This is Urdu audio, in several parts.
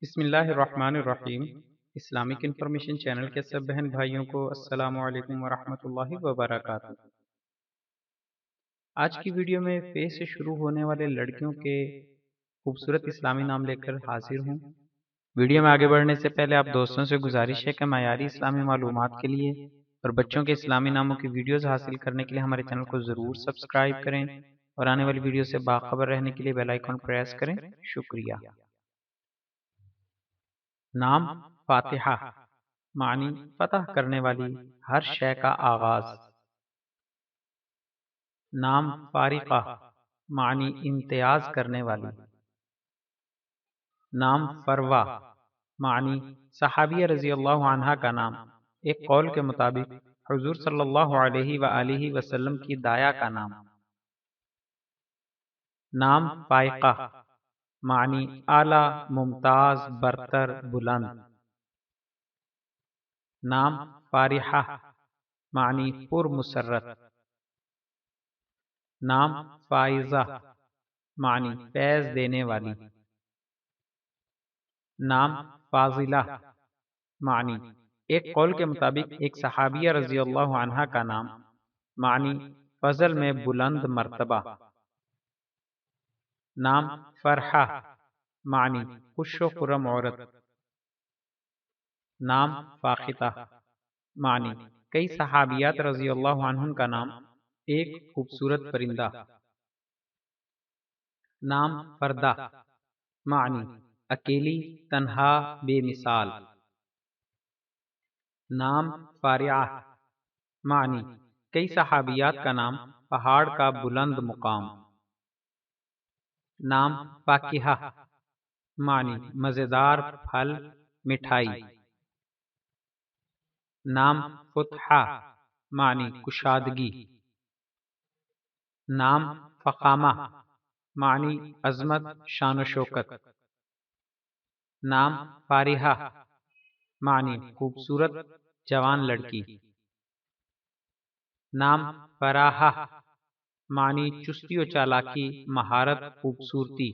بسم اللہ الرحمن الرحیم۔ اسلامک انفارمیشن چینل کے سب بہن بھائیوں کو السلام علیکم ورحمۃ اللہ وبرکاتہ۔ آج کی ویڈیو میں فے سے شروع ہونے والے لڑکیوں کے خوبصورت اسلامی نام لے کر حاضر ہوں۔ ویڈیو میں آگے بڑھنے سے پہلے آپ دوستوں سے گزارش ہے کہ معیاری اسلامی معلومات کے لیے اور بچوں کے اسلامی ناموں کی ویڈیوز حاصل کرنے کے لیے ہمارے چینل کو ضرور سبسکرائب کریں اور آنے والی ویڈیو سے باخبر رہنے کے لیے بیل آئیکن پریس کریں۔ شکریہ۔ نام فاتحہ معنی فتح کرنے والی، ہر شے کا آغاز۔ نام فارقہ معنی امتیاز کرنے والی۔ نام فروہ معنی صحابیہ رضی اللہ عنہا کا نام، ایک قول کے مطابق حضور صلی اللہ علیہ وآلہ وسلم کی دایا کا نام۔ نام فائقہ معنی اعلی، ممتاز، برتر، بلند۔ نام فارحہ معنی پر مسرت۔ نام فائزہ معنی فیض دینے والی۔ نام فاضلہ معنی ایک قول کے مطابق ایک صحابیہ رضی اللہ عنہا کا نام، معنی فضل میں بلند مرتبہ۔ نام فرحہ معنی خوش و خرم عورت۔ نام فاختہ معنی کئی صحابیات رضی اللہ عنہن کا نام، ایک خوبصورت پرندہ۔ نام فردہ معنی اکیلی، تنہا، بے مثال۔ نام فارعہ معنی کئی صحابیات کا نام، پہاڑ کا بلند مقام۔ نام فاکہہ معنی مزیدار پھل، مٹھائی۔ نام فتحہ معنی کشادگی۔ نام فخامہ معنی عظمت، شان و شوکت۔ نام فارحہ معنی خوبصورت جوان لڑکی۔ نام فراحہ معنی چستی و چالاکی، مہارت، خوبصورتی۔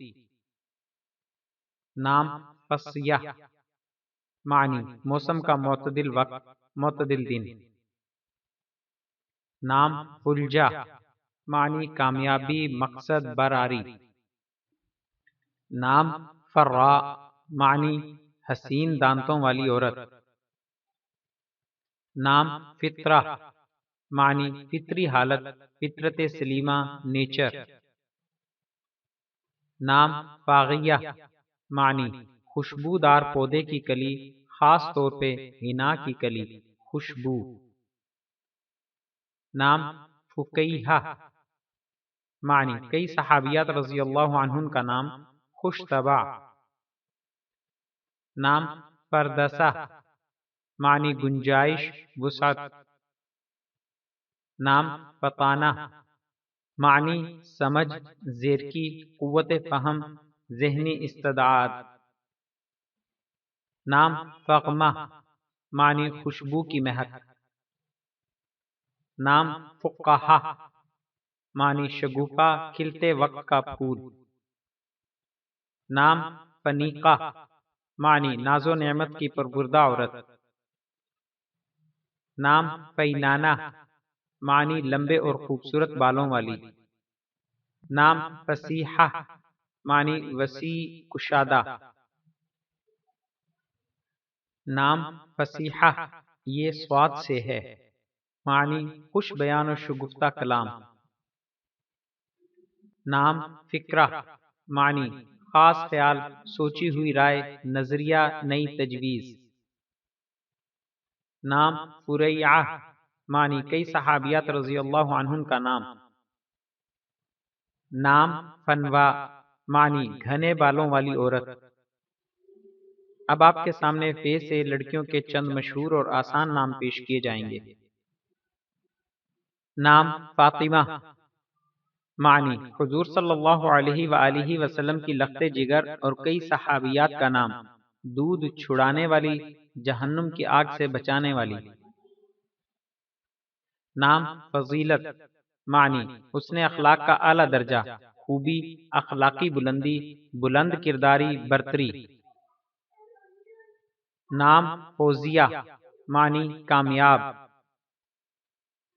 نام فصیح معنی موسم کا معتدل وقت، معتدل دن۔ نام فلجہ معنی کامیابی، مقصد، براری۔ نام فراء معنی حسین دانتوں والی عورت۔ نام فطرہ معنی فطری حالت، فطرت سلیمہ، نیچر۔ نام فاغیہ معنی خوشبودار پودے کی کلی، خاص طور پہ حنا کی کلی، خوشبو۔ نام فقیہہ معنی کئی صحابیات رضی اللہ عنہن کا نام، خوش طبع۔ نام فردسہ معنی گنجائش، وسعت۔ نام فطانہ معنی سمجھ، زیرکی، قوت فہم، ذہنی استعداد۔ نام فغمہ معنی خوشبو کی مہک۔ نام فقہا معنی شگوفہ، کھلتے وقت کا پھول۔ نام فنیقہ معنی ناز و نعمت کی پربردہ عورت۔ نام فینانہ معنی لمبے اور خوبصورت بالوں والی۔ نام فصیحہ معنی وسیع، کشادہ۔ نام فصیحہ یہ صاد سے ہے، معنی خوش بیان و شگفتہ کلام۔ نام فکرہ معنی خاص خیال، سوچی ہوئی رائے، نظریہ، نئی تجویز۔ نام فریعہ معنی کئی صحابیات رضی اللہ عنہن کا نام۔ نام فنوا معنی گھنے بالوں والی عورت۔ اب آپ کے سامنے فے سے لڑکیوں کے چند مشہور اور آسان نام پیش کیے جائیں گے۔ نام فاطمہ معنی حضور صلی اللہ علیہ وآلہ وسلم کی لخت جگر اور کئی صحابیات کا نام، دودھ چھڑانے والی، جہنم کی آگ سے بچانے والی۔ نام فضیلت معنی حسن اخلاق کا اعلیٰ درجہ، خوبی، اخلاقی بلندی، بلند کرداری، برتری۔ نام فوزیہ معنی کامیاب،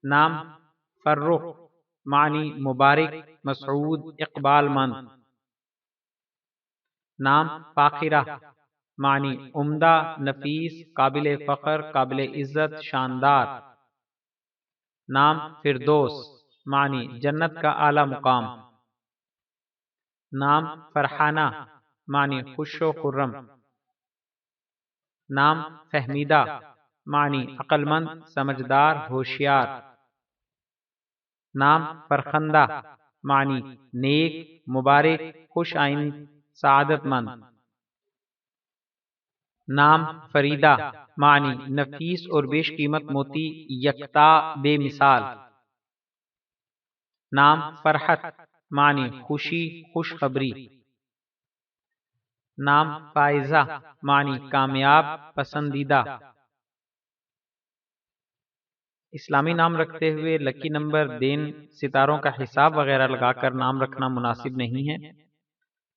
نام فرخ معنی مبارک، مسعود، اقبال مند، نام فاخرہ معنی عمدہ، نفیس، قابل فخر، قابل عزت، شاندار، نام فردوس معنی جنت کا اعلی مقام، نام فرحانہ معنی خوش و خرم، نام فہمیدہ معنی عقل مند، سمجھدار، ہوشیار، نام فرخندہ معنی نیک، مبارک، خوش آئند، سعادت مند، نام فریدہ معنی نفیس اور بیش قیمت موتی، یکتا، بے مثال، نام فرحت معنی خوشی، خوشخبری، نام فائزہ معنی کامیاب، پسندیدہ۔ اسلامی نام رکھتے ہوئے لکی نمبر، دن، ستاروں کا حساب وغیرہ لگا کر نام رکھنا مناسب نہیں ہے۔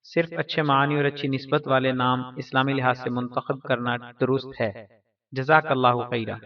صرف اچھے معنی اور اچھی نسبت والے نام اسلامی لحاظ سے منتخب کرنا درست ہے۔ جزاک اللہ خیرہ۔